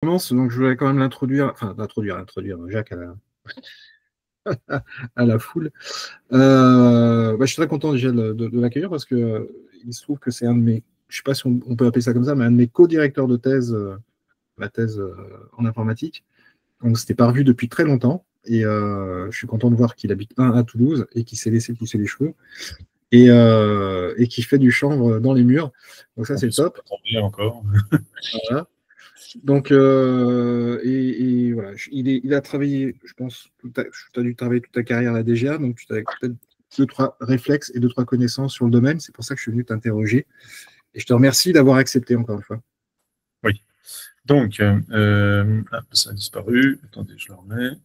Commence, donc je voulais quand même introduire Jacques à la foule. Je suis très content déjà de l'accueillir parce que il se trouve que c'est un de mes, je sais pas si on peut appeler ça comme ça, mais un de mes co-directeurs de thèse, ma thèse en informatique. Donc c'était pas revu depuis très longtemps et je suis content de voir qu'il habite à Toulouse et qu'il s'est laissé pousser les cheveux et qu'il fait du chanvre dans les murs. Donc ça En c'est plus, on top. peut tomber encore. Voilà. Donc, et voilà, il a travaillé, je pense, tu as dû travailler toute ta carrière à la DGA, donc tu as peut-être deux, trois réflexes et deux, trois connaissances sur le domaine. C'est pour ça que je suis venu t'interroger. Et je te remercie d'avoir accepté encore une fois. Oui. Donc, ça a disparu. Attendez, je le remets.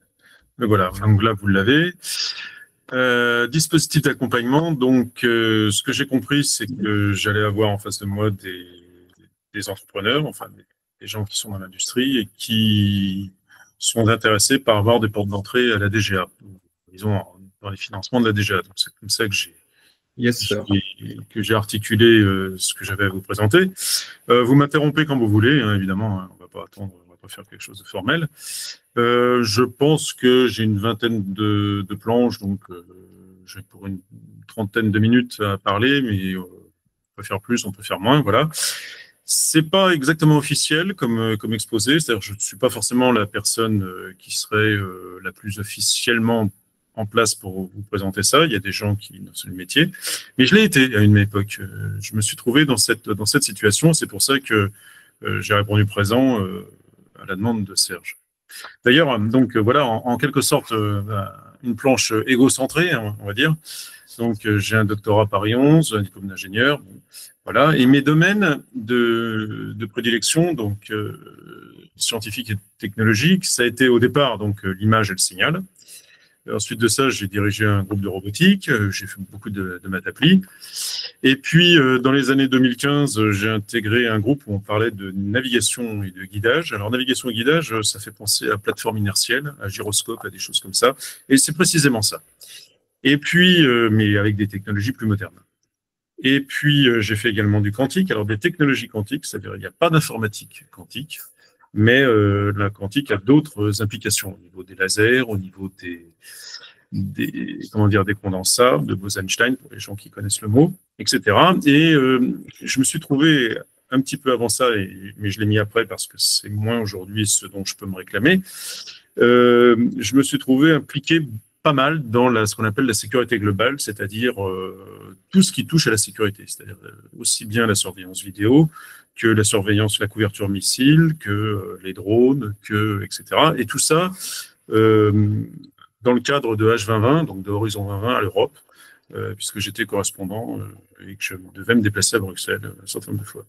Mais voilà, donc là, vous l'avez. Dispositif d'accompagnement. Donc, ce que j'ai compris, c'est que j'allais avoir en face de moi des entrepreneurs, enfin des gens qui sont dans l'industrie et qui sont intéressés par avoir des portes d'entrée à la DGA, disons dans les financements de la DGA. Donc, c'est comme ça que Yes, sir. j'ai articulé ce que j'avais à vous présenter. Vous m'interrompez quand vous voulez, hein, évidemment, hein, on va pas attendre, on va pas faire quelque chose de formel. Je pense que j'ai une vingtaine de planches, donc j'ai pour une trentaine de minutes à parler, mais on peut faire plus, on peut faire moins, voilà. C'est pas exactement officiel comme exposé, c'est-à-dire que je ne suis pas forcément la personne qui serait la plus officiellement en place pour vous présenter ça. Il y a des gens qui c'est le métier, mais je l'ai été à une époque. Je me suis trouvé dans cette situation. C'est pour ça que j'ai répondu présent à la demande de Serge. D'ailleurs, donc voilà, en quelque sorte, une planche égocentrée, hein, on va dire. Donc, j'ai un doctorat Paris 11, un diplôme d'ingénieur. Bon, voilà. Et mes domaines de prédilection, donc scientifique et technologique, ça a été au départ donc l'image et le signal. Ensuite de ça, j'ai dirigé un groupe de robotique, j'ai fait beaucoup de maths appli. Et puis, dans les années 2015, j'ai intégré un groupe où on parlait de navigation et de guidage. Alors, navigation et guidage, ça fait penser à plateforme inertielle, à gyroscope, à des choses comme ça. Et c'est précisément ça. Et puis, mais avec des technologies plus modernes. Et puis, j'ai fait également du quantique. Alors, des technologies quantiques, c'est-à-dire il n'y a pas d'informatique quantique, mais la quantique a d'autres implications au niveau des lasers, au niveau comment dire, des condensats, de Bose-Einstein, pour les gens qui connaissent le mot, etc. Et je me suis trouvé un petit peu avant ça, mais je l'ai mis après parce que c'est moins aujourd'hui ce dont je peux me réclamer. Je me suis trouvé impliqué pas mal dans ce qu'on appelle la sécurité globale, c'est-à-dire tout ce qui touche à la sécurité, c'est-à-dire aussi bien la surveillance vidéo que la surveillance, la couverture missile, que les drones, etc. Et tout ça dans le cadre de H2020, donc de Horizon 2020 à l'Europe, puisque j'étais correspondant et que je devais me déplacer à Bruxelles un certain nombre de fois.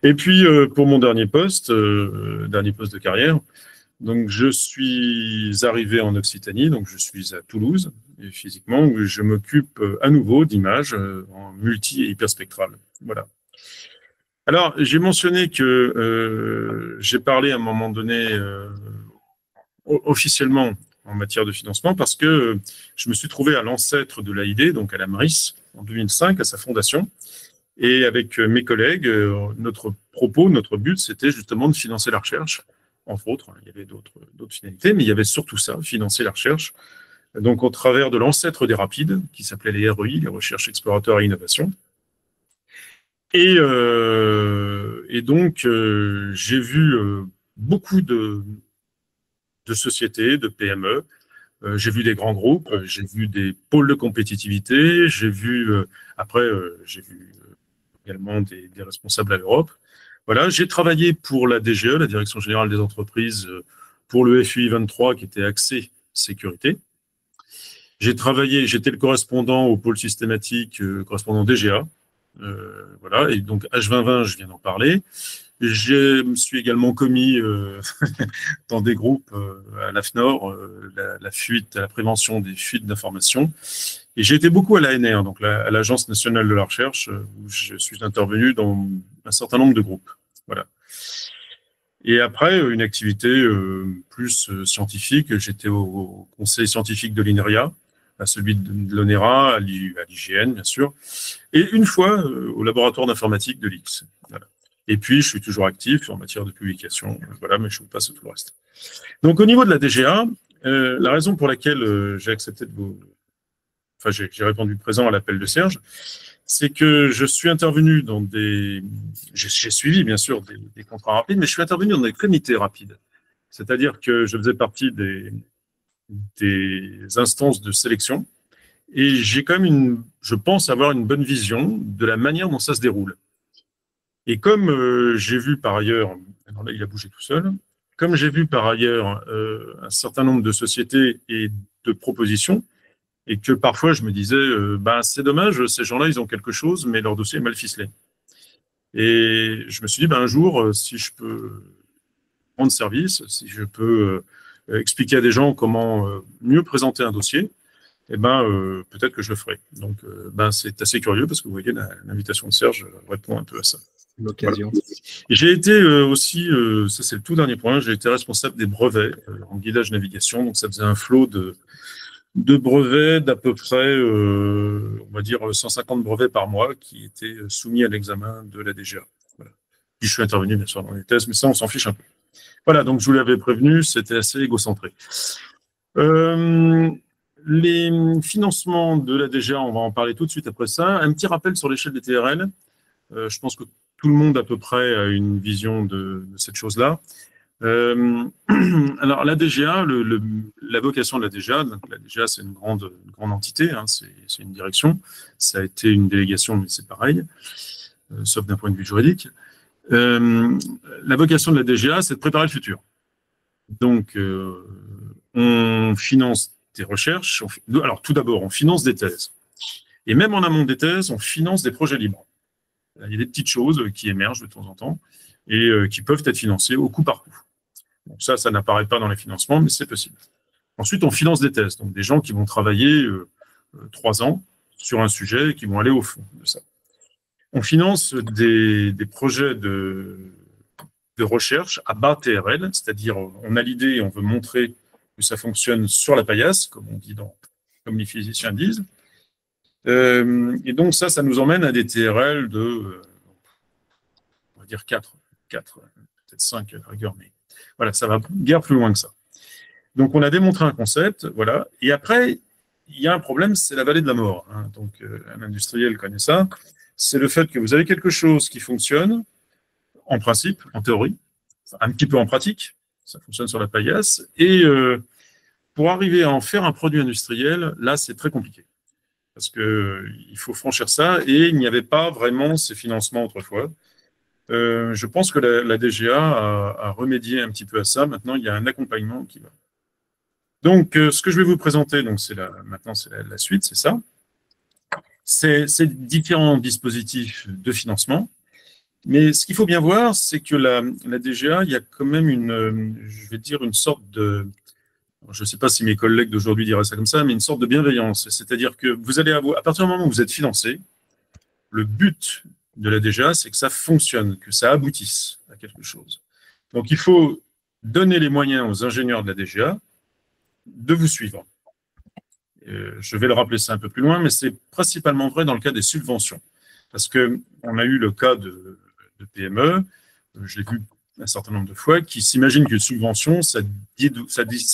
Et puis, pour mon dernier poste de carrière, donc je suis arrivé en Occitanie, donc je suis à Toulouse, et physiquement, où je m'occupe à nouveau d'images en multi et hyperspectrales. Voilà. Alors, j'ai mentionné que j'ai parlé à un moment donné officiellement en matière de financement parce que je me suis trouvé à l'ancêtre de l'AID, donc à la MRIS, en 2005, à sa fondation. Et avec mes collègues, notre but, c'était justement de financer la recherche, entre autres. Il y avait d'autres finalités, mais il y avait surtout ça, financer la recherche. Donc, au travers de l'ancêtre des rapides, qui s'appelait les REI, les recherches explorateurs et innovation. Et donc, j'ai vu beaucoup de sociétés, de PME. J'ai vu des grands groupes, j'ai vu des pôles de compétitivité, j'ai vu également des responsables à l'Europe. Voilà, j'ai travaillé pour la DGE, la Direction Générale des Entreprises, pour le FUI 23 qui était axé sécurité. J'étais le correspondant au pôle systématique, correspondant DGA. Voilà, et donc H2020, je viens d'en parler. Je me suis également commis dans des groupes à l'AFNOR, la fuite, la prévention des fuites d'informations. Et j'ai été beaucoup à l'ANR, donc à l'Agence nationale de la recherche, où je suis intervenu dans un certain nombre de groupes. Voilà. Et après, une activité plus scientifique, j'étais au conseil scientifique de l'INRIA, à celui de l'ONERA, à l'IGN, bien sûr, et une fois au laboratoire d'informatique de l'IX. Voilà. Et puis, je suis toujours actif en matière de publication. Voilà, mais je vous passe tout le reste. Donc, au niveau de la DGA, la raison pour laquelle j'ai accepté de vous... Enfin, j'ai répondu présent à l'appel de Serge, c'est que je suis intervenu dans des... J'ai suivi, bien sûr, des contrats rapides, mais je suis intervenu dans des comités rapides. C'est-à-dire que je faisais partie des instances de sélection et j'ai quand même, je pense avoir une bonne vision de la manière dont ça se déroule. Et comme j'ai vu par ailleurs, alors là, il a bougé tout seul, comme j'ai vu par ailleurs un certain nombre de sociétés et de propositions, et que parfois je me disais, ben, c'est dommage, ces gens-là, ils ont quelque chose, mais leur dossier est mal ficelé. Et je me suis dit, ben, un jour, si je peux rendre service, si je peux expliquer à des gens comment mieux présenter un dossier, eh ben, peut-être que je le ferai. Donc, ben, c'est assez curieux parce que vous voyez, l'invitation de Serge répond un peu à ça. L'occasion. Voilà. Et j'ai été aussi, ça c'est le tout dernier point, j'ai été responsable des brevets en guidage navigation. Donc, ça faisait un flot de brevets d'à peu près, on va dire, 150 brevets par mois qui étaient soumis à l'examen de la DGA. Voilà. Puis je suis intervenu, bien sûr, dans les thèses, mais ça, on s'en fiche un peu. Voilà, donc je vous l'avais prévenu, c'était assez égocentré. Les financements de la DGA, on va en parler tout de suite après ça. Un petit rappel sur l'échelle des TRL. Je pense que tout le monde à peu près a une vision de cette chose-là. Alors la DGA, la vocation de la DGA, donc la DGA c'est une grande entité, hein, c'est une direction. Ça a été une délégation, mais c'est pareil, sauf d'un point de vue juridique. La vocation de la DGA, c'est de préparer le futur. Donc, on finance des recherches. Alors, tout d'abord, on finance des thèses. Et même en amont des thèses, on finance des projets libres. Il y a des petites choses qui émergent de temps en temps et qui peuvent être financées au coup par coup. Donc ça n'apparaît pas dans les financements, mais c'est possible. Ensuite, on finance des thèses. Donc, des gens qui vont travailler 3 ans sur un sujet et qui vont aller au fond de ça. On finance des projets de recherche à bas TRL, c'est-à-dire on a l'idée et on veut montrer que ça fonctionne sur la paillasse, comme on dit comme les physiciens disent. Et donc ça nous emmène à des TRL de, on va dire 4, peut-être 5 à la rigueur, mais voilà, ça va guère plus loin que ça. Donc on a démontré un concept, voilà, et après, il y a un problème, c'est la vallée de la mort. Hein. Donc un industriel connaît ça. C'est le fait que vous avez quelque chose qui fonctionne, en principe, en théorie, un petit peu en pratique, ça fonctionne sur la paillasse, et pour arriver à en faire un produit industriel, là, c'est très compliqué. Parce qu'il faut franchir ça, et il n'y avait pas vraiment ces financements autrefois. Je pense que la DGA a remédié un petit peu à ça. Maintenant, il y a un accompagnement qui va. Donc, ce que je vais vous présenter, donc maintenant, c'est la suite, c'est ça. C'est différents dispositifs de financement. Mais ce qu'il faut bien voir, c'est que la DGA, il y a quand même je vais dire, une sorte de, je ne sais pas si mes collègues d'aujourd'hui diraient ça comme ça, mais une sorte de bienveillance. C'est-à-dire que vous allez avoir, à partir du moment où vous êtes financé, le but de la DGA, c'est que ça fonctionne, que ça aboutisse à quelque chose. Donc, il faut donner les moyens aux ingénieurs de la DGA de vous suivre. Je vais le rappeler ça un peu plus loin, mais c'est principalement vrai dans le cas des subventions. Parce qu'on a eu le cas de PME, je l'ai vu un certain nombre de fois, qui s'imaginent qu'une subvention, ça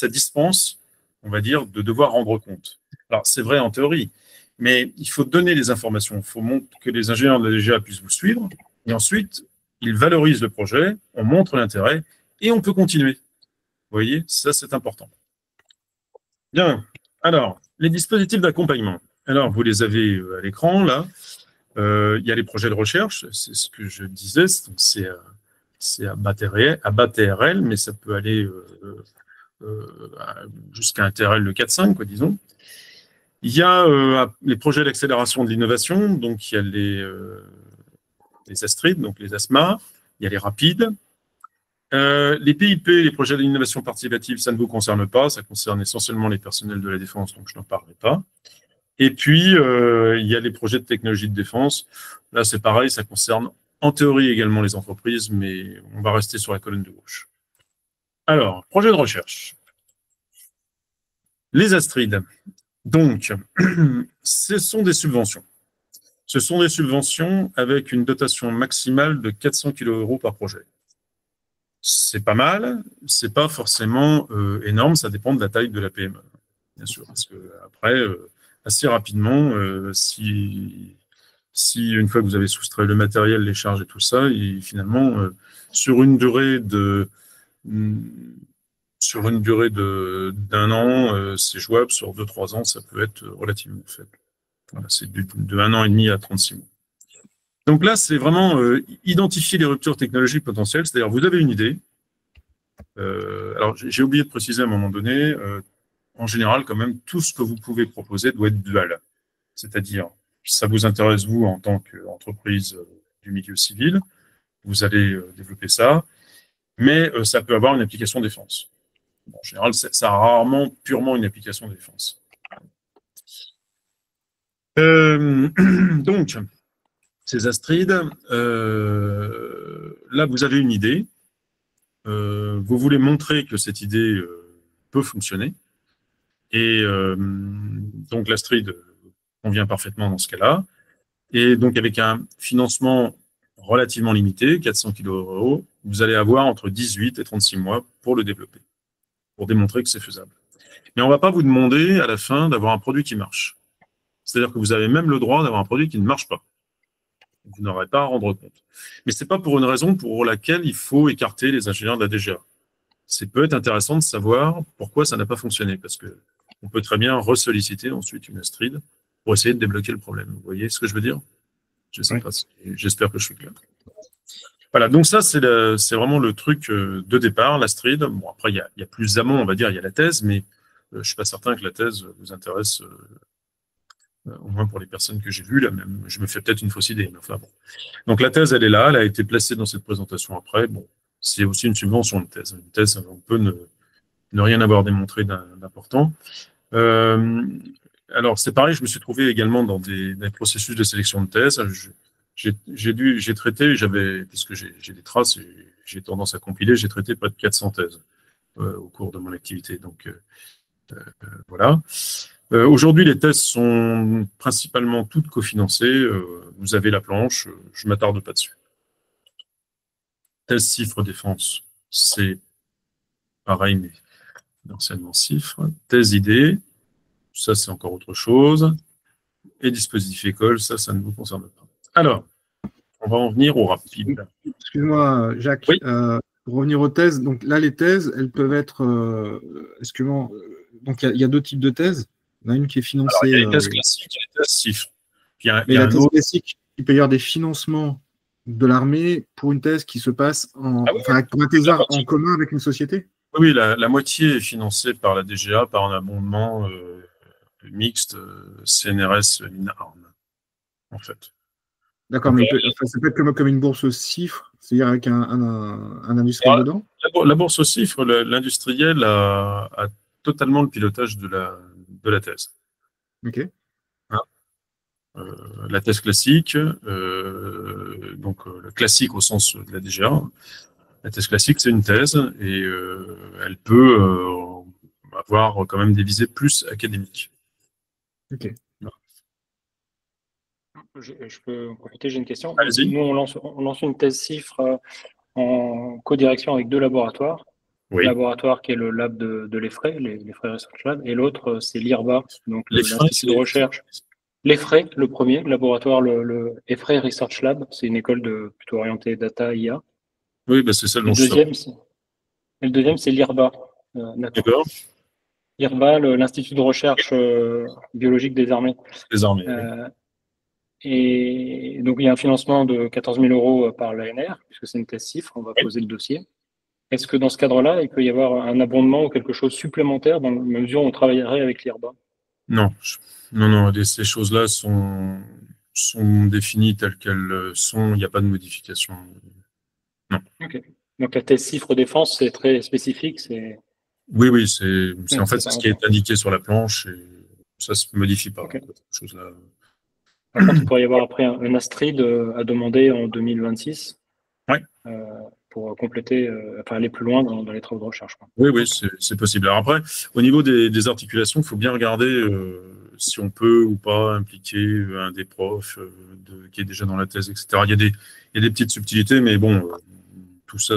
dispense, on va dire, de devoir rendre compte. Alors, c'est vrai en théorie, mais il faut donner les informations. Il faut que les ingénieurs de la DGA puissent vous suivre, et ensuite, ils valorisent le projet, on montre l'intérêt, et on peut continuer. Vous voyez, ça, c'est important. Bien, alors, les dispositifs d'accompagnement. Alors, vous les avez à l'écran, là. Il y a les projets de recherche, c'est ce que je disais, c'est à bas TRL, mais ça peut aller jusqu'à un TRL de 4-5, quoi, disons. Il y a les projets d'accélération de l'innovation, donc il y a les ASTRID, donc les ASMA, il y a les rapides. Les PIP, les projets d'innovation participative, ça ne vous concerne pas, ça concerne essentiellement les personnels de la défense, donc je n'en parlerai pas. Et puis, il y a les projets de technologie de défense. Là, c'est pareil, ça concerne en théorie également les entreprises, mais on va rester sur la colonne de gauche. Alors, projet de recherche. Les ASTRID. Donc, ce sont des subventions. Ce sont des subventions avec une dotation maximale de 400 kg € par projet. C'est pas mal, c'est pas forcément énorme, ça dépend de la taille de la PME, bien sûr. Parce que après, assez rapidement, si une fois que vous avez soustrait le matériel, les charges et tout ça, et finalement, sur une durée d'un an, c'est jouable. Sur 2-3 ans, ça peut être relativement faible. Voilà, c'est de 1 an et demi à 36 mois. Donc là, c'est vraiment identifier les ruptures technologiques potentielles. C'est-à-dire, vous avez une idée. Alors, j'ai oublié de préciser à un moment donné, en général, quand même, tout ce que vous pouvez proposer doit être dual. C'est-à-dire, ça vous intéresse, vous, en tant qu'entreprise du milieu civil, vous allez développer ça, mais ça peut avoir une application défense. Bon, en général, ça a rarement purement une application défense. Donc, ces astrides, là, vous avez une idée. Vous voulez montrer que cette idée peut fonctionner. Et donc, l'astride convient parfaitement dans ce cas-là. Et donc, avec un financement relativement limité, 400 kg €, vous allez avoir entre 18 et 36 mois pour le développer, pour démontrer que c'est faisable. Mais on ne va pas vous demander à la fin d'avoir un produit qui marche. C'est-à-dire que vous avez même le droit d'avoir un produit qui ne marche pas. Vous n'aurez pas à rendre compte. Mais ce n'est pas pour une raison pour laquelle il faut écarter les ingénieurs de la DGA. C'est peut-être intéressant de savoir pourquoi ça n'a pas fonctionné, parce qu'on peut très bien ressolliciter ensuite une astride pour essayer de débloquer le problème. Vous voyez ce que je veux dire? Je sais pas, j'espère que je suis clair. Voilà, donc ça, c'est vraiment le truc de départ, l'astride. Bon, après, il y a plus amont, on va dire, il y a la thèse, mais je ne suis pas certain que la thèse vous intéresse, au moins pour les personnes que j'ai vues, là même. Je me fais peut-être une fausse idée, mais enfin bon. Donc la thèse, elle est là, elle a été placée dans cette présentation après. Bon, c'est aussi une subvention de thèse. Une thèse, on peut ne rien avoir démontré d'important. Alors, c'est pareil, je me suis trouvé également dans des processus de sélection de thèse. J'ai traité, parce que j'ai des traces et j'ai tendance à compiler, j'ai traité près de 400 thèses au cours de mon activité. Donc, voilà. Aujourd'hui, les thèses sont principalement toutes cofinancées. Vous avez la planche, je ne m'attarde pas dessus. Thèse CIFRE défense, c'est pareil, mais anciennement CIFRE. Thèse idée, ça c'est encore autre chose. Et dispositif école, ça ne vous concerne pas. Alors, on va en venir au rapide. Excuse-moi, Jacques. Oui. Pour revenir aux thèses, donc là, les thèses, elles peuvent être. Excuse-moi. Donc, il y a deux types de thèses. Il y en a une qui est financée. Alors, il y a les thèses classiques et les thèses CIFRE. Mais la thèse classique, il peut y avoir des financements de l'armée pour une thèse qui se passe pour un thésard en commun avec une société? Oui, la moitié est financée par la DGA, par un abondement mixte CNRS INARM, en fait. D'accord, mais ça peut être comme une bourse CIFRE, c'est-à-dire avec un industriel dedans? La bourse CIFRE, l'industriel a totalement le pilotage de la thèse. Ok. La thèse classique, donc le classique au sens de la DGA, la thèse classique, c'est une thèse et elle peut avoir quand même des visées plus académiques. Ok. Je peux compléter, j'ai une question. Allez-y. Nous, on lance une thèse CIFRE en codirection avec 2 laboratoires. Oui. Le laboratoire qui est le lab de l'EFRAY, l'EFRAY Research Lab, et l'autre, c'est l'IRBA, donc l'Institut de recherche. L'EFRAY, le premier, le laboratoire, le EFRAY Research Lab, c'est une école plutôt orientée data IA. Oui, bah c'est ça le nom. Le deuxième, c'est l'IRBA. D'accord. IRBA, l'Institut de recherche biologique des armées. Des armées. Oui. Et donc, il y a un financement de 14 000 € par l'ANR, puisque c'est une thèse CIFRE, on va poser le dossier. Est-ce que dans ce cadre-là, il peut y avoir un abondement ou quelque chose supplémentaire dans la mesure où on travaillerait avec l'IRBA? Non, ces choses-là sont définies telles qu'elles sont, il n'y a pas de modification. Non. Ok. Donc la thèse CIFRE défense, c'est très spécifique. Oui, c'est en fait ce qui est indiqué sur la planche et ça ne se modifie pas. Okay. Ces choses-là. Par contre, il pourrait y avoir après un Astrid à demander en 2026. Ouais. Pour compléter, aller plus loin dans les travaux de recherche. Oui, c'est possible. Alors après, au niveau des articulations, il faut bien regarder si on peut ou pas impliquer un des profs qui est déjà dans la thèse, etc. Il y a des petites subtilités, mais bon, tout ça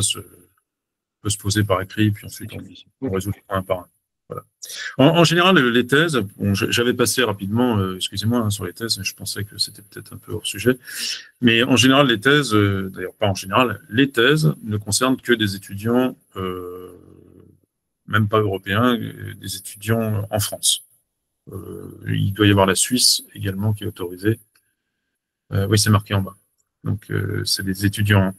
peut se poser par écrit, puis ensuite on résout un par un. Voilà. En général, les thèses, bon, j'avais passé rapidement, excusez-moi, sur les thèses, je pensais que c'était peut-être un peu hors sujet, mais en général, les thèses, d'ailleurs pas en général, les thèses ne concernent que des étudiants, même pas européens, des étudiants en France. Il doit y avoir la Suisse également qui est autorisée. Oui, c'est marqué en bas. Donc, c'est des étudiants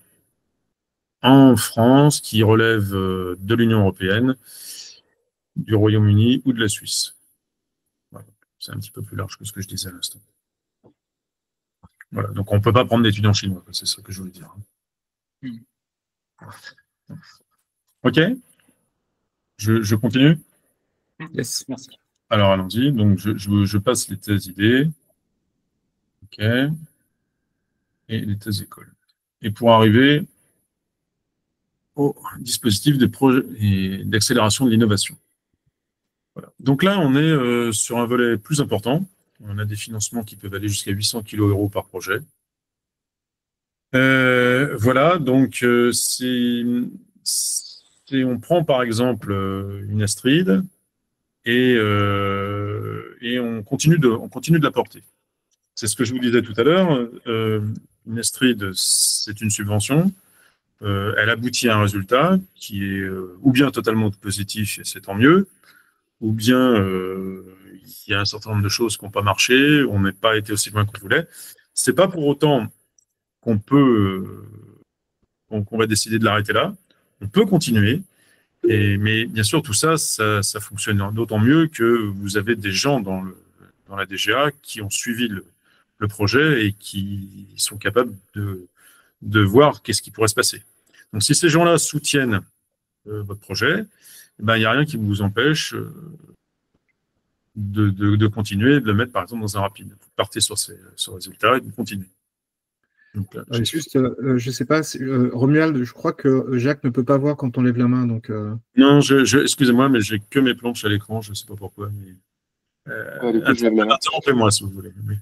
en France qui relèvent de l'Union européenne, du Royaume-Uni ou de la Suisse. Voilà. C'est un petit peu plus large que ce que je disais à l'instant. Voilà. Donc, on ne peut pas prendre d'étudiants chinois, c'est ça que je voulais dire. OK. Je continue? Yes. Merci. Alors, allons-y. Donc, je passe les thèses idées. OK. Et les thèses écoles. Et pour arriver au dispositif de projet et d'accélération de l'innovation. Voilà. Donc là, on est sur un volet plus important. On a des financements qui peuvent aller jusqu'à 800 kg par projet. Voilà, donc si on prend par exemple une Astrid et on continue de la porter. C'est ce que je vous disais tout à l'heure. Une Astrid, c'est une subvention. Elle aboutit à un résultat qui est ou bien totalement positif, et c'est tant mieux, ou bien il y a un certain nombre de choses qui n'ont pas marché, on n'a pas été aussi loin qu'on voulait. C'est pas pour autant qu'on va décider de l'arrêter là. On peut continuer, mais bien sûr tout ça fonctionne d'autant mieux que vous avez des gens dans la DGA qui ont suivi le projet et qui sont capables de voir qu'est-ce qui pourrait se passer. Donc si ces gens-là soutiennent votre projet, il n'y a rien qui vous empêche de continuer, de le mettre par exemple dans un rapide. Vous partez sur ce résultat et vous continuez. Donc, là, Juste, je ne sais pas, Romuald, je crois que Jacques ne peut pas voir quand on lève la main. Donc, Non, excusez-moi, mais j'ai que mes planches à l'écran, je ne sais pas pourquoi. Mais, du coup, je lève la main. Interrompez-moi si vous voulez. Oui.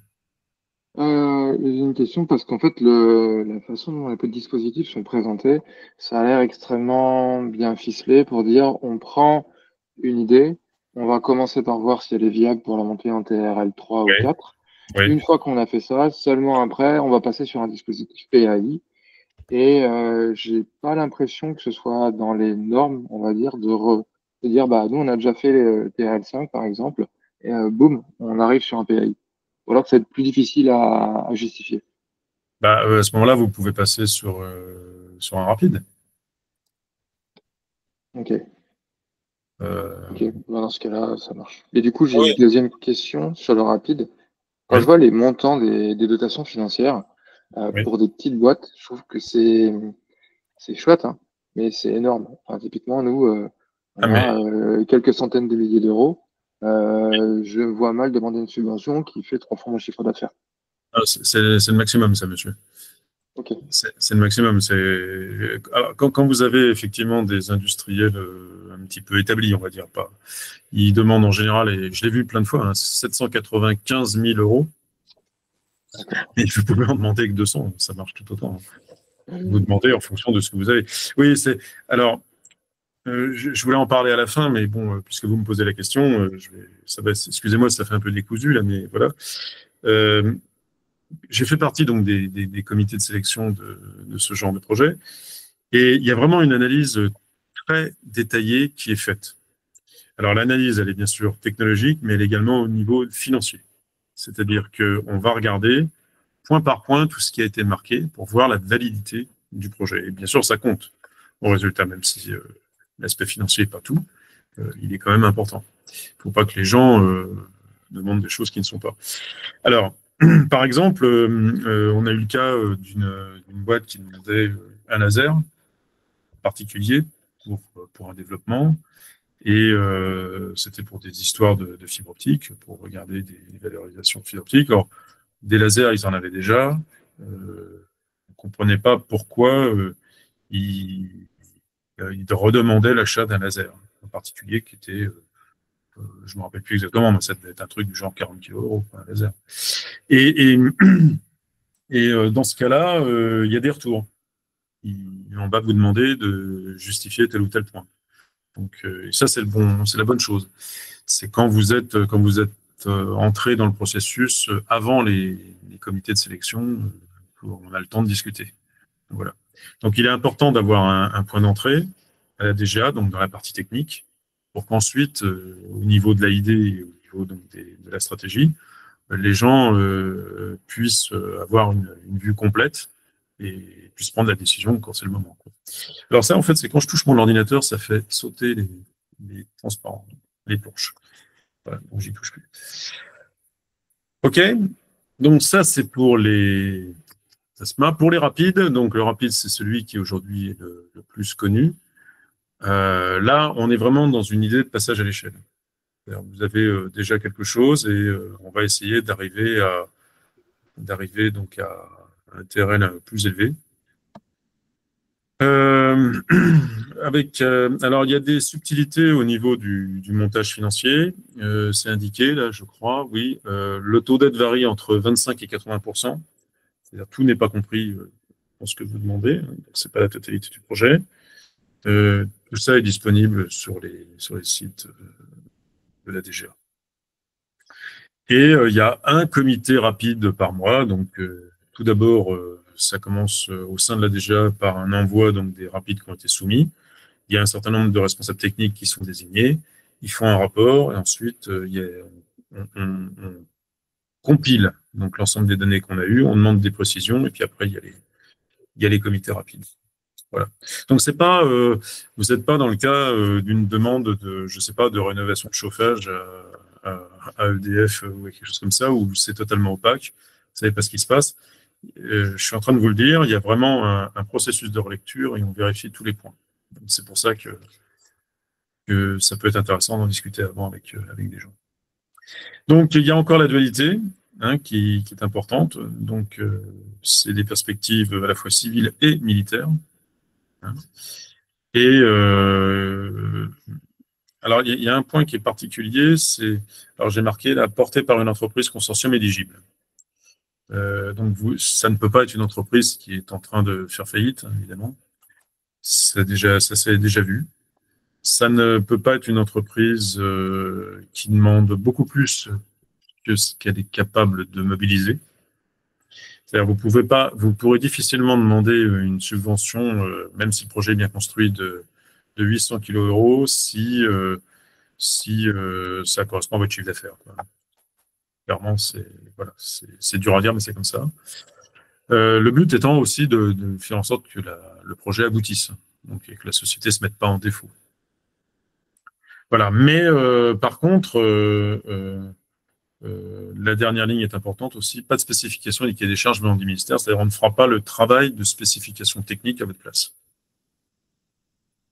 J'ai une question parce qu'en fait, la façon dont les dispositifs sont présentés, ça a l'air extrêmement bien ficelé pour dire on prend une idée, on va commencer par voir si elle est viable pour la montée en TRL 3 ou 4. Oui. Une fois qu'on a fait ça, seulement après, on va passer sur un dispositif PAI. Et j'ai pas l'impression que ce soit dans les normes, on va dire, de dire bah nous on a déjà fait les TRL 5 par exemple, et boum, on arrive sur un PAI. Ou alors que c'est plus difficile à justifier. À ce moment-là, vous pouvez passer sur un rapide. Ok. Ok, dans ce cas-là, ça marche. Et du coup, j'ai Oui. une deuxième question sur le rapide. Quand Oui. je vois les montants des dotations financières Oui. pour des petites boîtes, je trouve que c'est chouette, hein, mais c'est énorme. Enfin, typiquement, nous, on a quelques centaines de milliers d'euros. Je vois mal demander une subvention qui fait 3 fois mon chiffre d'affaires. C'est le maximum, ça, monsieur. Ok. C'est le maximum. Alors, quand vous avez effectivement des industriels un petit peu établis, on va dire, pas, ils demandent en général, et je l'ai vu plein de fois, 795 000 euros. Et vous pouvez en demander que 200, ça marche tout autant. Vous demandez en fonction de ce que vous avez. Oui, alors, je voulais en parler à la fin, mais bon, puisque vous me posez la question, excusez-moi, ça fait un peu décousu là, mais voilà. J'ai fait partie donc des comités de sélection de ce genre de projet, et il y a vraiment une analyse très détaillée qui est faite. Alors l'analyse, elle est bien sûr technologique, mais elle est également au niveau financier. C'est-à-dire qu'on va regarder point par point tout ce qui a été marqué pour voir la validité du projet. Et bien sûr, ça compte au résultat, même si l'aspect financier n'est pas tout, il est quand même important. Il ne faut pas que les gens demandent des choses qui ne sont pas. Alors, par exemple, on a eu le cas d'une boîte qui demandait un laser particulier pour un développement. Et c'était pour des histoires de fibre optique, pour regarder des valorisations de fibre optique. Alors, des lasers, ils en avaient déjà. On ne comprenait pas pourquoi ils redemandaient l'achat d'un laser en particulier qui était je ne me rappelle plus exactement, mais ça devait être un truc du genre 40 kg € pour un laser. Et dans ce cas-là, il y a des retours. On va vous demander de justifier tel ou tel point. Donc, ça, c'est la bonne chose. C'est quand vous êtes entré dans le processus avant les comités de sélection, on a le temps de discuter. Voilà. Donc, il est important d'avoir un point d'entrée à la DGA, donc dans la partie technique, pour qu'ensuite, au niveau de l'AID et au niveau donc, de la stratégie, les gens puissent avoir une vue complète et puissent prendre la décision quand c'est le moment, quoi. Alors ça, en fait, c'est quand je touche mon ordinateur, ça fait sauter les transparents, les planches. Voilà, donc j'y touche plus. OK, donc ça, c'est pour les TASMA. Pour les rapides, donc le rapide, c'est celui qui aujourd'hui est le plus connu. Là, on est vraiment dans une idée de passage à l'échelle. Vous avez déjà quelque chose et on va essayer d'arriver donc à un TRL plus élevé. Alors, il y a des subtilités au niveau du montage financier. C'est indiqué, là, je crois, oui. Le taux d'aide varie entre 25 et 80%. C'est-à-dire tout n'est pas compris dans ce que vous demandez. Ce n'est pas la totalité du projet. Tout ça est disponible sur les sites de la DGA. Et il y a un comité rapide par mois. Donc, tout d'abord, ça commence au sein de la DGA par un envoi donc, des rapides qui ont été soumis. Il y a un certain nombre de responsables techniques qui sont désignés. Ils font un rapport et ensuite, on compile donc l'ensemble des données qu'on a eues. On demande des précisions et puis après, il y a les comités rapides. Voilà. Donc, c'est pas, vous n'êtes pas dans le cas d'une demande de, je sais pas, de rénovation de chauffage à EDF ou quelque chose comme ça, où c'est totalement opaque. Vous savez pas ce qui se passe. Je suis en train de vous le dire, il y a vraiment un processus de relecture et on vérifie tous les points. C'est pour ça que ça peut être intéressant d'en discuter avant avec des gens. Donc, il y a encore la dualité qui est importante. Donc, c'est des perspectives à la fois civiles et militaires. Et alors, il y a un point qui est particulier, alors j'ai marqué la portée par une entreprise consortium éligible. Donc, ça ne peut pas être une entreprise qui est en train de faire faillite, évidemment. Ça s'est déjà vu. Ça ne peut pas être une entreprise qui demande beaucoup plus que ce qu'elle est capable de mobiliser. C'est-à-dire, vous pourrez difficilement demander une subvention, même si le projet est bien construit, de 800 kg si ça correspond à votre chiffre d'affaires. Clairement, c'est dur à dire, mais c'est comme ça. Le but étant aussi de faire en sorte que le projet aboutisse, donc, et que la société ne se mette pas en défaut. Voilà. Mais par contre, la dernière ligne est importante aussi, pas de spécification et qu'il y ait des charges venant du ministère, c'est-à-dire on ne fera pas le travail de spécification technique à votre place.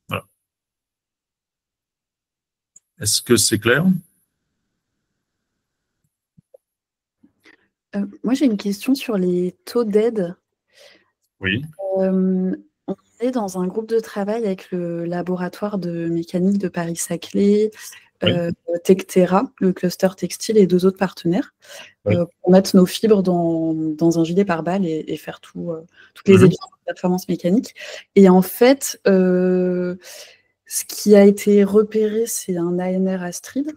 Voilà. Est-ce que c'est clair ? Moi, j'ai une question sur les taux d'aide. Oui. On est dans un groupe de travail avec le laboratoire de mécanique de Paris-Saclay, Oui. Tectera, le cluster textile et 2 autres partenaires, Oui. pour mettre nos fibres dans un gilet pare-balles et faire toutes les études de performance mécanique. Et en fait, ce qui a été repéré, c'est un ANR Astrid.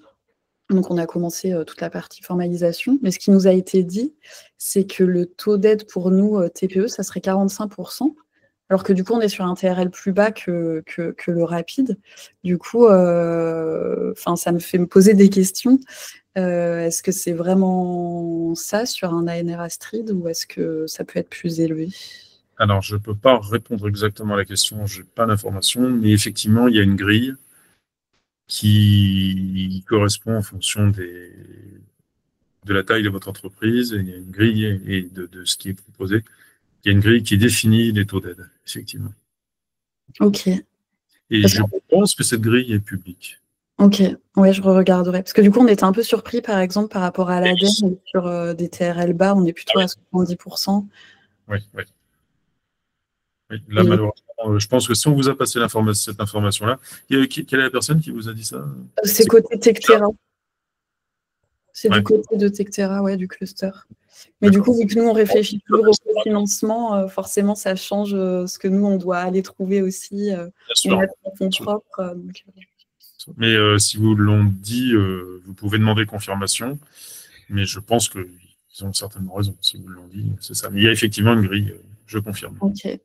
Donc, on a commencé toute la partie formalisation. Mais ce qui nous a été dit, c'est que le taux d'aide pour nous, TPE, ça serait 45%. Alors que du coup, on est sur un TRL plus bas que le rapide. Du coup, ça me fait me poser des questions. Est-ce que c'est vraiment ça sur un ANR Astrid ou est-ce que ça peut être plus élevé ? Alors, je ne peux pas répondre exactement à la question, je n'ai pas d'informations, mais effectivement, il y a une grille qui correspond en fonction de la taille de votre entreprise, et il y a une grille et de ce qui est proposé. Il y a une grille qui définit les taux d'aide, effectivement. Ok. Et je pense que cette grille est publique. Ok, ouais, je regarderai. Parce que du coup, on était un peu surpris, par exemple, par rapport à l'ADEME, sur des TRL bas, on est plutôt à 70%. Oui. Là, malheureusement, Je pense que si on vous a passé cette information-là, quelle est la personne qui vous a dit ça? C'est côté Tectera. C'est Ouais. du côté de Tectera, ouais, du cluster. Mais du coup, vu que nous, on réfléchit toujours au financement, forcément, ça change ce que nous, on doit aller trouver aussi, mettre en fonds propres. Mais si vous l'ont dit, vous pouvez demander confirmation. Mais je pense qu'ils ont certainement raison. Si vous l'ont dit, c'est ça. Mais il y a effectivement une grille, je confirme. Ok.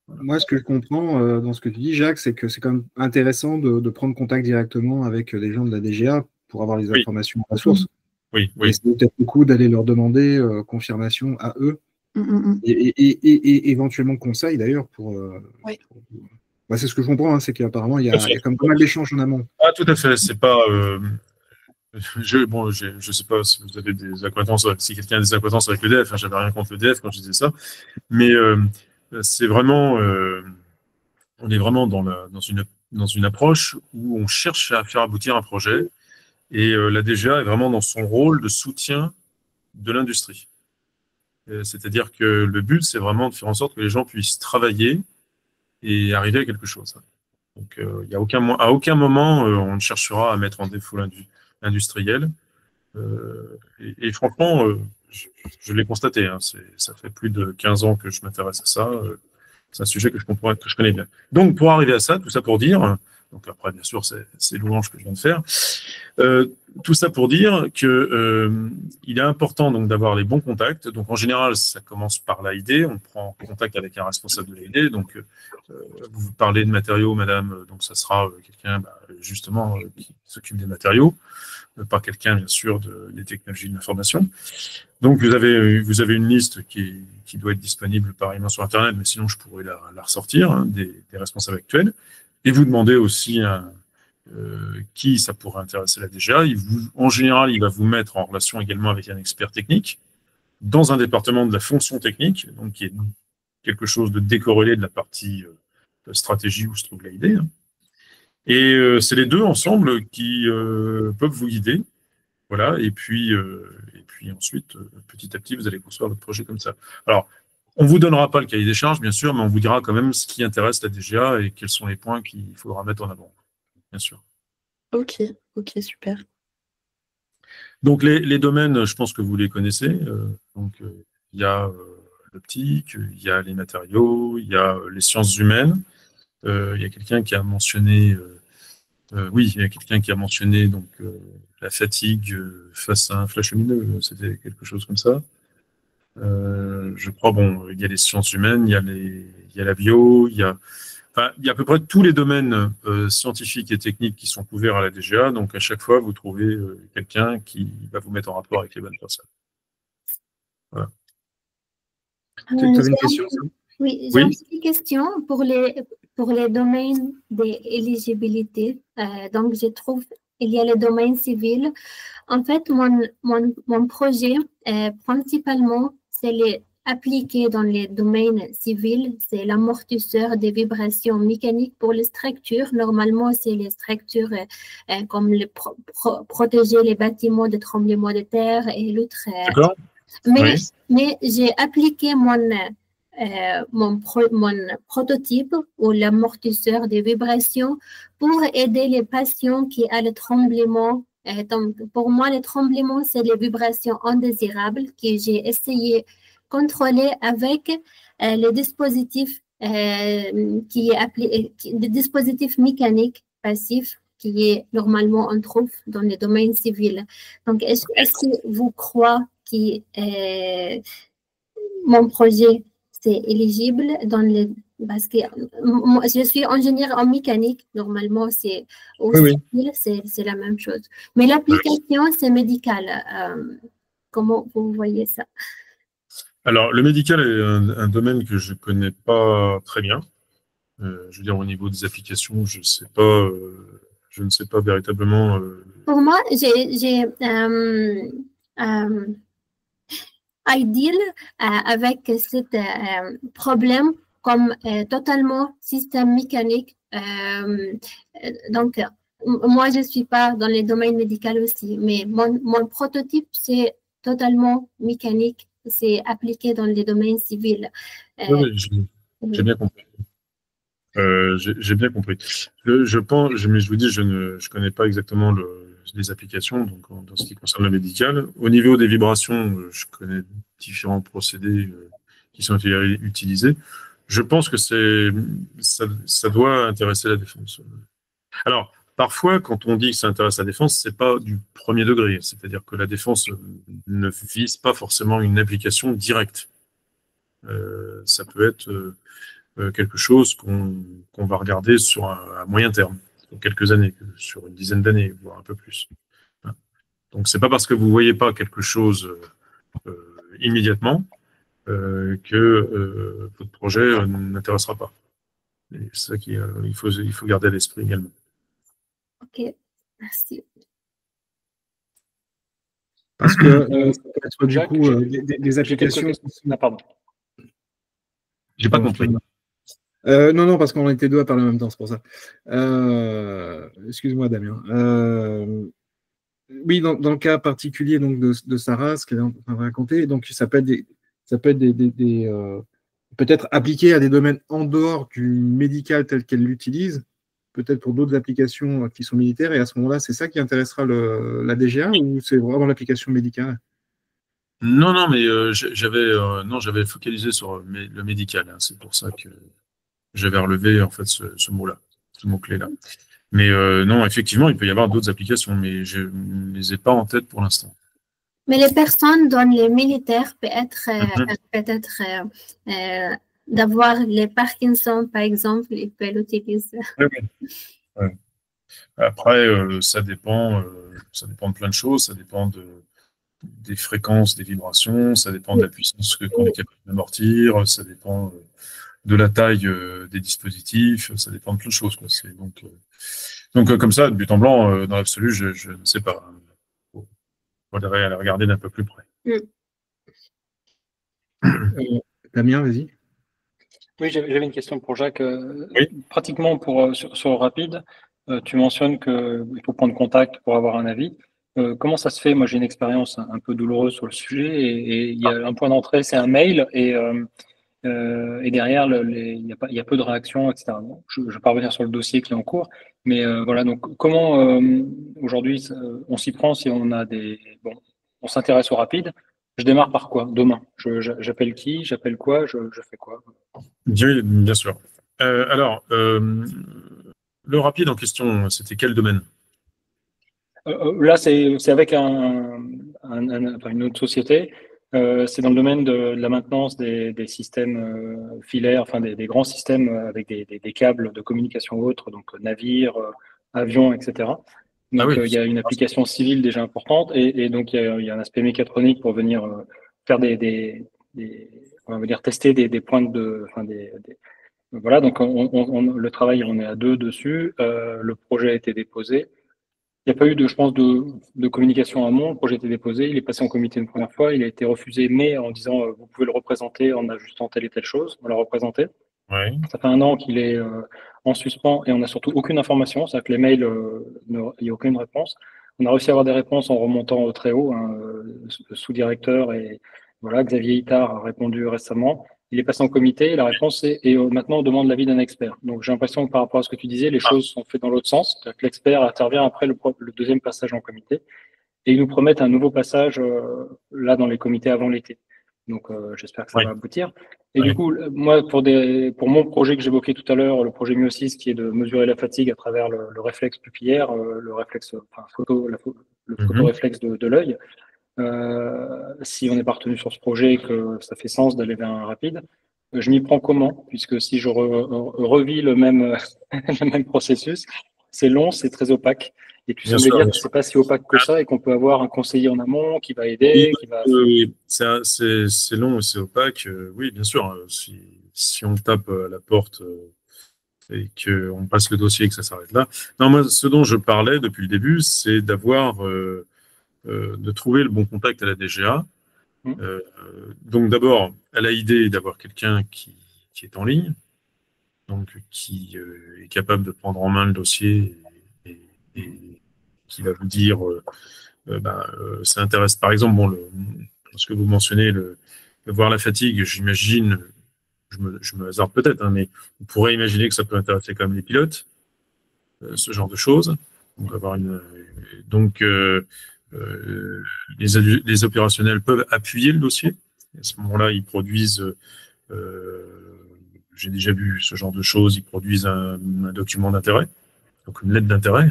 Moi, ce que je comprends dans ce que tu dis, Jacques, c'est que c'est quand même intéressant de prendre contact directement avec des gens de la DGA pour avoir les informations à la source. Oui. Et c'est peut-être beaucoup d'aller leur demander confirmation à eux et éventuellement conseil d'ailleurs pour. C'est ce que je comprends, hein, c'est qu'apparemment il y a quand même pas mal d'échanges en amont. Ah, tout à fait. C'est pas. Je sais pas si vous avez des acquaintances, si quelqu'un a des acquaintances avec l'EDF. J'avais rien contre l'EDF quand je disais ça, mais c'est vraiment. On est vraiment dans une approche où on cherche à faire aboutir un projet. Et la DGA est vraiment dans son rôle de soutien de l'industrie. C'est-à-dire que le but, c'est vraiment de faire en sorte que les gens puissent travailler et arriver à quelque chose. Donc, il y a à aucun moment, on ne cherchera à mettre en défaut l'industriel. Et franchement, je l'ai constaté. Hein, ça fait plus de 15 ans que je m'intéresse à ça. C'est un sujet que je connais bien. Donc, pour arriver à ça, tout ça pour dire... Donc après, bien sûr, c'est louange que je viens de faire. Tout ça pour dire que il est important donc d'avoir les bons contacts. Donc en général, ça commence par l'AID. On prend contact avec un responsable de l'AID. Donc vous parlez de matériaux, madame. Donc ça sera quelqu'un justement qui s'occupe des matériaux, pas quelqu'un bien sûr des technologies de l'information. Donc vous avez une liste qui doit être disponible par email sur Internet, mais sinon je pourrais la ressortir des responsables actuels. Et vous demandez aussi qui ça pourrait intéresser la DGA. En général, il va vous mettre en relation également avec un expert technique dans un département de la fonction technique, donc qui est quelque chose de décorrélé de la partie de stratégie où se trouve l'AID. Et c'est les deux ensemble qui peuvent vous guider. Voilà. Et puis ensuite, petit à petit, vous allez construire votre projet comme ça. Alors, on ne vous donnera pas le cahier des charges, bien sûr, mais on vous dira quand même ce qui intéresse la DGA et quels sont les points qu'il faudra mettre en avant, bien sûr. Ok, super. Donc, les domaines, je pense que vous les connaissez. Il y a l'optique, il y a les matériaux, il y a les sciences humaines. Il y a quelqu'un qui a mentionné... il y a quelqu'un qui a mentionné donc, la fatigue face à un flash lumineux. C'était quelque chose comme ça. Je crois, il y a les sciences humaines, il y a la bio, il y a à peu près tous les domaines scientifiques et techniques qui sont couverts à la DGA. Donc, à chaque fois, vous trouvez quelqu'un qui va vous mettre en rapport avec les bonnes personnes. Voilà. Tu avais une question, ça? Oui, j'ai une petite question pour les domaines d'éligibilité. Donc, je trouve il y a le domaine civil. En fait, mon projet, principalement, c'est appliqué dans les domaines civils. C'est l'amortisseur des vibrations mécaniques pour les structures. Normalement, c'est les structures comme protéger les bâtiments des tremblements de terre et l'autre. D'accord. Mais j'ai appliqué mon prototype ou l'amortisseur des vibrations pour aider les patients qui ont le tremblement. Donc, pour moi, le tremblement, c'est les vibrations indésirables que j'ai essayé de contrôler avec le dispositif le dispositif mécanique passif qui est normalement on trouve dans les domaines civils. Donc, est-ce que vous croyez que mon projet c'est éligible parce que je suis ingénieur en mécanique, normalement c'est civil, c'est la même chose. Mais l'application c'est médical. Comment vous voyez ça? Alors, le médical est un domaine que je ne connais pas très bien. Je veux dire, au niveau des applications, je ne sais pas véritablement. Pour moi, j'ai idéal avec ce problème comme totalement système mécanique. Donc, moi, je ne suis pas dans les domaines médicaux aussi, mais mon prototype, c'est totalement mécanique. C'est appliqué dans les domaines civils. Oui, j'ai bien compris. J'ai bien compris. Je pense, mais je vous dis, je ne connais pas exactement les applications, donc dans ce qui concerne le médical. Au niveau des vibrations, je connais différents procédés qui sont utilisés. Je pense que ça doit intéresser la défense. Alors, parfois, quand on dit que ça intéresse la défense, c'est pas du premier degré. C'est-à-dire que la défense ne vise pas forcément une application directe. Ça peut être quelque chose qu'on va regarder à moyen terme, sur quelques années, sur une dizaine d'années, voire un peu plus. Donc, c'est pas parce que vous voyez pas quelque chose immédiatement que votre projet n'intéressera pas. Et c'est ça il faut garder à l'esprit également. Ok, merci. Parce que ça peut être du coup des applications. Ah, pardon. J'ai pas compris. Non, parce qu'on était deux à parler en même temps, c'est pour ça. Excuse-moi, Damien. Oui, dans le cas particulier donc de Sarah, ce qu'elle est en train de raconter, donc ça peut être peut-être appliqué à des domaines en dehors du médical tel qu'elle l'utilise, peut-être pour d'autres applications qui sont militaires, et à ce moment-là, c'est ça qui intéressera la DGA ou c'est vraiment l'application médicale? Non, mais j'avais focalisé sur le médical. Hein, c'est pour ça que j'avais relevé en fait ce mot-là, ce mot-clé-là. Mais non, effectivement, il peut y avoir d'autres applications, mais je ne les ai pas en tête pour l'instant. Mais les personnes dont les militaires peut-être d'avoir les Parkinson, par exemple, ils peuvent l'utiliser. Oui. Après, ça dépend de plein de choses. Ça dépend des fréquences des vibrations, ça dépend de la puissance qu'on est capable d'amortir, ça dépend de la taille des dispositifs, ça dépend de plein de choses. Quoi. Donc comme ça, de but en blanc, dans l'absolu, je ne sais pas. Il faudrait aller regarder d'un peu plus près. Damien, vas-y. Oui, j'avais une question pour Jacques. Oui. Pratiquement sur Rapide, tu mentionnes qu'il faut prendre contact pour avoir un avis. Comment ça se fait? Moi, j'ai une expérience un peu douloureuse sur le sujet et il y a un point d'entrée, c'est un mail et derrière, il y a peu de réactions, etc. Bon, je vais pas revenir sur le dossier qui est en cours, mais voilà. Donc, comment aujourd'hui on s'y prend si on a on s'intéresse au Rapide? Je démarre par quoi demain? J'appelle qui? J'appelle quoi? Je fais quoi? Bien sûr. Alors, le Rapide en question, c'était quel domaine? Là, c'est avec une autre société. C'est dans le domaine de la maintenance des systèmes filaires, enfin des grands systèmes avec des câbles de communication autres, donc navires, avions, etc. Donc il y a une application civile déjà importante et donc il y a un aspect mécatronique pour venir faire on va dire tester des pointes voilà. Donc le travail, on est à 2 dessus. Le projet a été déposé. Il n'y a pas eu je pense, de communication amont. Le projet a été déposé, il est passé en comité une première fois, il a été refusé, mais en disant vous pouvez le représenter en ajustant telle et telle chose. On l'a représenté. Oui. Ça fait 1 an qu'il est en suspens et on n'a surtout aucune information. C'est-à-dire que les mails, il n'y a aucune réponse. On a réussi à avoir des réponses en remontant très haut. Le sous-directeur et voilà, Xavier Ittard a répondu récemment. Il est passé en comité et la réponse est et maintenant on demande l'avis d'un expert. Donc j'ai l'impression que par rapport à ce que tu disais, les choses sont faites dans l'autre sens. C'est-à-dire que l'expert intervient après le deuxième passage en comité et ils nous promettent un nouveau passage là dans les comités avant l'été. Donc j'espère que ça va aboutir. Et du coup, moi, pour mon projet que j'évoquais tout à l'heure, le projet Myosis, qui est de mesurer la fatigue à travers le réflexe pupillaire, le réflexe, le photoréflexe de l'œil, si on n'est pas retenu sur ce projet et que ça fait sens d'aller vers un rapide, je m'y prends comment? Puisque si je revis le même processus, c'est long, c'est très opaque. Et tu sembles dire que c'est pas si opaque que ça et qu'on peut avoir un conseiller en amont qui va aider, qui va. C'est long et c'est opaque. Oui, bien sûr. Si on tape à la porte et qu'on passe le dossier et que ça s'arrête là. Non, moi, ce dont je parlais depuis le début, c'est de trouver le bon contact à la DGA. Donc d'abord, elle a idée d'avoir quelqu'un qui est en ligne, donc qui est capable de prendre en main le dossier et qui va vous dire ça intéresse par exemple ce que vous mentionnez, voir la fatigue, j'imagine je me hasarde peut-être, hein, mais on pourrait imaginer que ça peut intéresser quand même les pilotes, ce genre de choses. Donc, les opérationnels peuvent appuyer le dossier. À ce moment-là, ils produisent, j'ai déjà vu ce genre de choses, ils produisent un document d'intérêt, donc une lettre d'intérêt,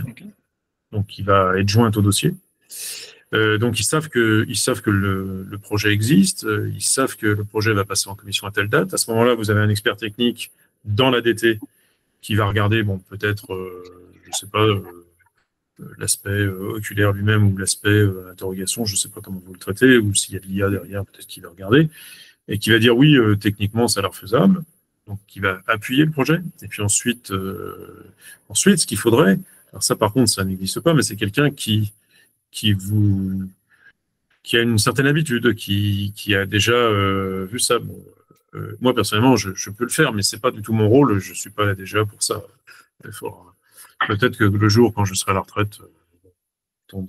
donc qui va être jointe au dossier. Donc ils savent que le projet existe, ils savent que le projet va passer en commission à telle date. À ce moment-là, vous avez un expert technique dans l'ADT qui va regarder, bon, peut-être, je sais pas, l'aspect oculaire lui-même ou l'aspect interrogation, je sais pas comment vous le traitez, ou s'il y a de l'IA derrière, peut-être qu'il va regarder, et qui va dire oui, techniquement, ça a l'air faisable. Donc, qui va appuyer le projet. Et puis ensuite, ce qu'il faudrait, alors ça, par contre, ça n'existe pas, mais c'est quelqu'un qui a une certaine habitude, qui a déjà vu ça. Bon, moi, personnellement, je peux le faire, mais c'est pas du tout mon rôle. Je suis pas là déjà pour ça. Peut-être que le jour, quand je serai à la retraite, dans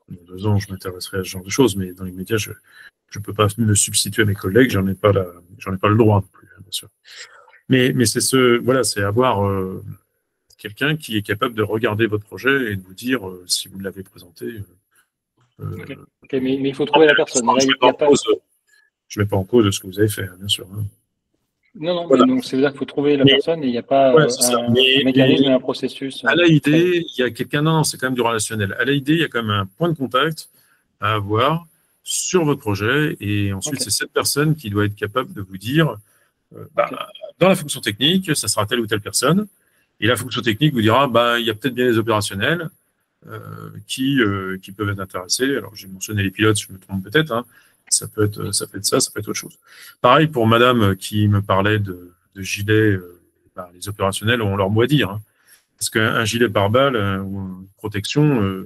2 ans, je m'intéresserai à ce genre de choses, mais dans les médias, je ne peux pas me substituer à mes collègues. J'en ai pas le droit non plus, bien sûr. Mais c'est c'est avoir quelqu'un qui est capable de regarder votre projet et de vous dire si vous l'avez présenté. Mais il faut trouver la personne. Je ne mets pas en cause ce que vous avez fait, bien sûr. Hein. Non, voilà. Mais donc c'est-à-dire qu'il faut trouver la personne et il n'y a pas un mécanisme et un processus. À l'AID, il y a quelqu'un, non, c'est quand même du relationnel. À l'AID, il y a quand même un point de contact à avoir sur votre projet et ensuite, c'est cette personne qui doit être capable de vous dire dans la fonction technique, ça sera telle ou telle personne. Et la fonction technique vous dira, il y a peut-être bien des opérationnels qui peuvent être intéressés. Alors, j'ai mentionné les pilotes, je me trompe peut-être. Hein. Ça peut être ça, ça peut être autre chose. Pareil pour madame qui me parlait de gilets, les opérationnels ont leur mot à dire. Hein. Parce qu'un gilet pare-balles ou une protection,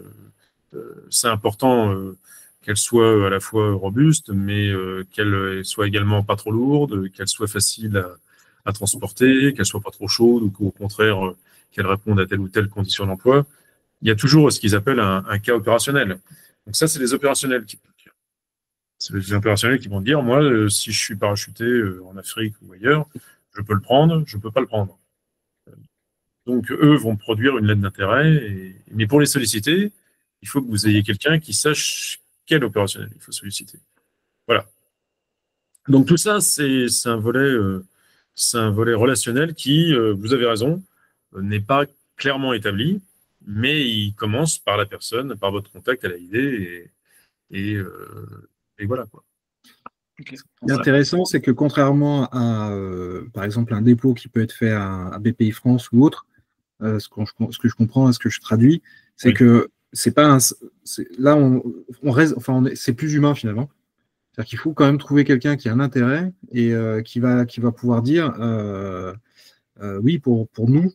c'est important qu'elle soit à la fois robuste, mais qu'elle soit également pas trop lourde, qu'elle soit facile à transporter, qu'elle soit pas trop chaude ou qu'au contraire, qu'elle réponde à telle ou telle condition d'emploi. Il y a toujours ce qu'ils appellent un cas opérationnel. Donc ça, c'est les opérationnels qui peuvent dire. C'est les opérationnels qui vont dire, moi, si je suis parachuté en Afrique ou ailleurs, je peux le prendre, je ne peux pas le prendre. Donc, eux vont produire une lettre d'intérêt. Mais pour les solliciter, il faut que vous ayez quelqu'un qui sache quel opérationnel il faut solliciter. Voilà. Donc, tout ça, c'est un volet relationnel qui, vous avez raison, n'est pas clairement établi, mais il commence par la personne, par votre contact à l'AID, et voilà, quoi. Ce qui est intéressant, c'est que contrairement à, par exemple, un dépôt qui peut être fait à BPI-France ou autre, ce que je comprends, ce que je traduis, c'est que c'est pas là, c'est plus humain finalement. C'est-à-dire qu'il faut quand même trouver quelqu'un qui a un intérêt et qui va pouvoir dire oui, pour nous,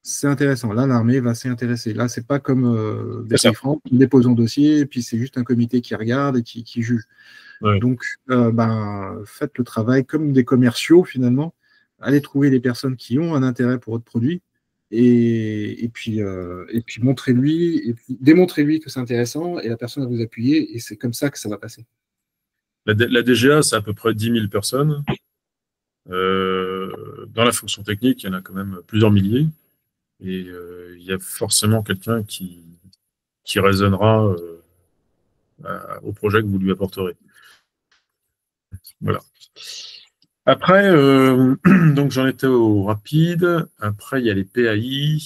c'est intéressant. Là, l'armée va s'y intéresser. Là, c'est pas comme BPI-France, nous déposons le dossier, et puis c'est juste un comité qui regarde et qui juge. Ouais. Donc, faites le travail comme des commerciaux, finalement. Allez trouver les personnes qui ont un intérêt pour votre produit et puis montrez-lui, et puis démontrez-lui que c'est intéressant et la personne va vous appuyer et c'est comme ça que ça va passer. La DGA, c'est à peu près 10 000 personnes. Dans la fonction technique, il y en a quand même plusieurs milliers. Et il y a forcément quelqu'un qui raisonnera au projet que vous lui apporterez. Voilà. Après, donc j'en étais au rapide. Après, il y a les PAI.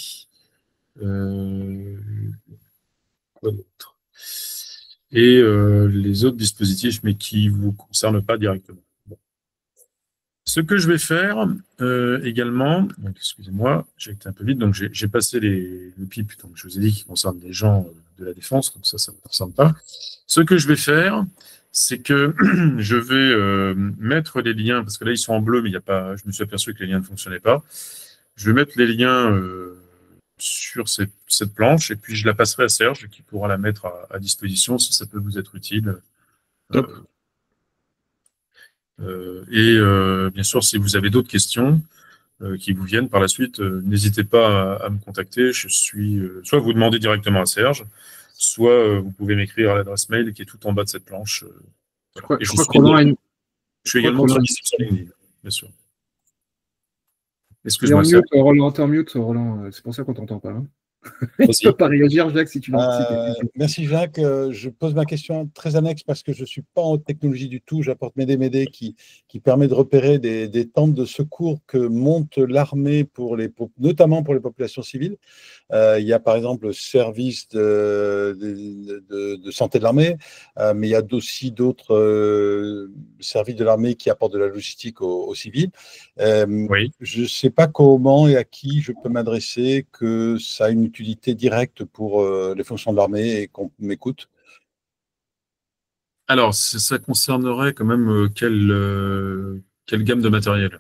Quoi d'autre ? Et les autres dispositifs, mais qui ne vous concernent pas directement. Bon. Ce que je vais faire également, donc excusez-moi, j'ai été un peu vite, donc j'ai passé le PIP, donc je vous ai dit qu'il concerne des gens de la défense, donc ça ne me concerne pas. Ce que je vais faire, c'est que je vais mettre les liens, parce que là ils sont en bleu, mais il y a pas, je me suis aperçu que les liens ne fonctionnaient pas. Je vais mettre les liens sur cette planche, et puis je la passerai à Serge, qui pourra la mettre à disposition si ça peut vous être utile. Bien sûr, si vous avez d'autres questions qui vous viennent par la suite, n'hésitez pas à me contacter. Je suis soit vous demandez directement à Serge, soit vous pouvez m'écrire à l'adresse mail qui est tout en bas de cette planche. Je suis également disponible sur LinkedIn, bien sûr. Excuse-moi. Roland, t'es en mute, Roland. C'est pour ça qu'on t'entend pas. Hein. Tu ne peux pas réagir, Jacques, si tu veux. Merci, Jacques. Je pose ma question très annexe parce que je ne suis pas en technologie du tout. J'apporte Médé qui permet de repérer des tentes de secours que monte l'armée, notamment pour les populations civiles. Il y a par exemple le service de santé de l'armée, mais il y a aussi d'autres services de l'armée qui apportent de la logistique aux civils. Oui. Je ne sais pas comment et à qui je peux m'adresser, que ça a une utilité directe pour les fonctions de l'armée et qu'on m'écoute. Alors, ça concernerait quand même quelle gamme de matériel?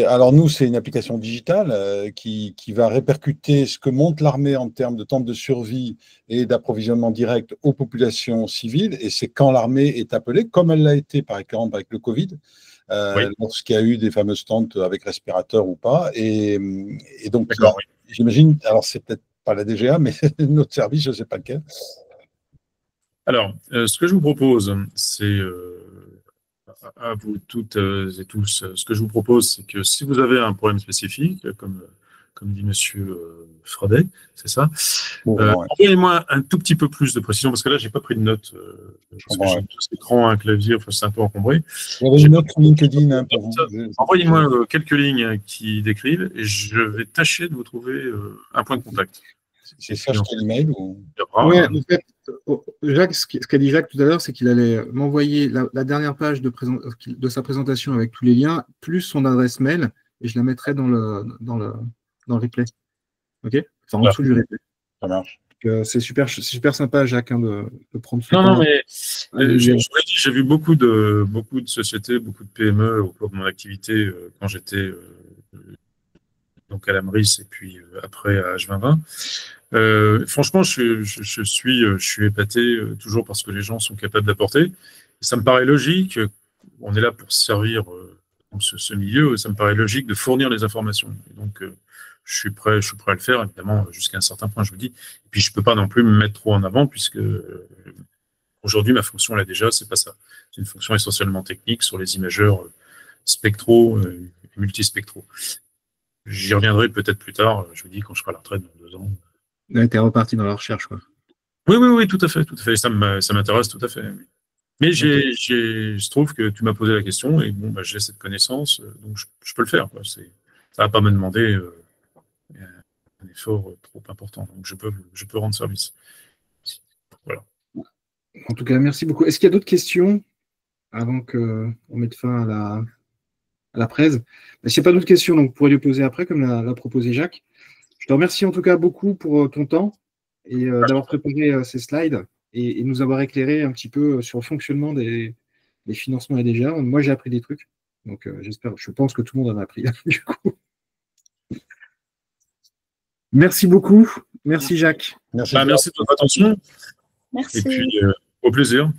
Alors nous, c'est une application digitale qui va répercuter ce que monte l'armée en termes de temps de survie et d'approvisionnement direct aux populations civiles. Et c'est quand l'armée est appelée, comme elle l'a été par exemple avec le Covid, lorsqu'il y a eu des fameuses tentes avec respirateur ou pas. Et donc, j'imagine, alors c'est peut-être pas la DGA, mais notre service, je ne sais pas lequel. Alors, ce que je vous propose, c'est à vous toutes et tous, ce que je vous propose, c'est que si vous avez un problème spécifique, comme dit Monsieur Fredet, c'est ça, envoyez-moi un tout petit peu plus de précision, parce que là, j'ai pas pris de notes, parce que j'ai deux écrans, un clavier, enfin, c'est un peu encombré. J'avais une note sur LinkedIn. Envoyez-moi quelques lignes qui décrivent, et je vais tâcher de vous trouver un point de contact. C'est ça, je l'email ou... Oui, en fait, Jacques, ce qu'a dit Jacques tout à l'heure, c'est qu'il allait m'envoyer la dernière page de sa présentation avec tous les liens, plus son adresse mail, et je la mettrai dans le replay. OK? Enfin, en dessous du replay. Ça marche. C'est super sympa, Jacques, de prendre ce temps. Non, mais je vous l'ai dit, j'ai vu beaucoup de sociétés, beaucoup de PME au cours de mon activité quand j'étais donc à l'AMRIS et puis après à H2020. Franchement, je suis épaté toujours parce que les gens sont capables d'apporter. Ça me paraît logique. On est là pour servir ce milieu. Ça me paraît logique de fournir les informations. Et donc, je suis prêt à le faire, évidemment, jusqu'à un certain point, je vous dis. Et puis, je peux pas non plus me mettre trop en avant puisque aujourd'hui, ma fonction là déjà, c'est pas ça. C'est une fonction essentiellement technique sur les imageurs spectraux et multispectraux. J'y reviendrai peut-être plus tard. Je vous dis quand je serai à la retraite dans 2 ans. T'es reparti dans la recherche, quoi. Oui, tout à fait. Ça m'intéresse tout à fait. Mais je trouve que tu m'as posé la question et bon, j'ai cette connaissance, donc je peux le faire, quoi. Ça va pas me demander un effort trop important, donc je peux rendre service. Voilà. En tout cas, merci beaucoup. Est-ce qu'il y a d'autres questions avant qu'on mette fin à la presse? S'il n'y a pas d'autres questions, donc vous pourrez les poser après, comme l'a proposé Jacques. Je te remercie en tout cas beaucoup pour ton temps et d'avoir préparé ces slides et nous avoir éclairé un petit peu sur le fonctionnement des financements EDGA. Moi, j'ai appris des trucs, donc je pense que tout le monde en a appris du coup. Merci beaucoup. Merci Jacques. Merci de votre attention. Merci. Et puis, au plaisir.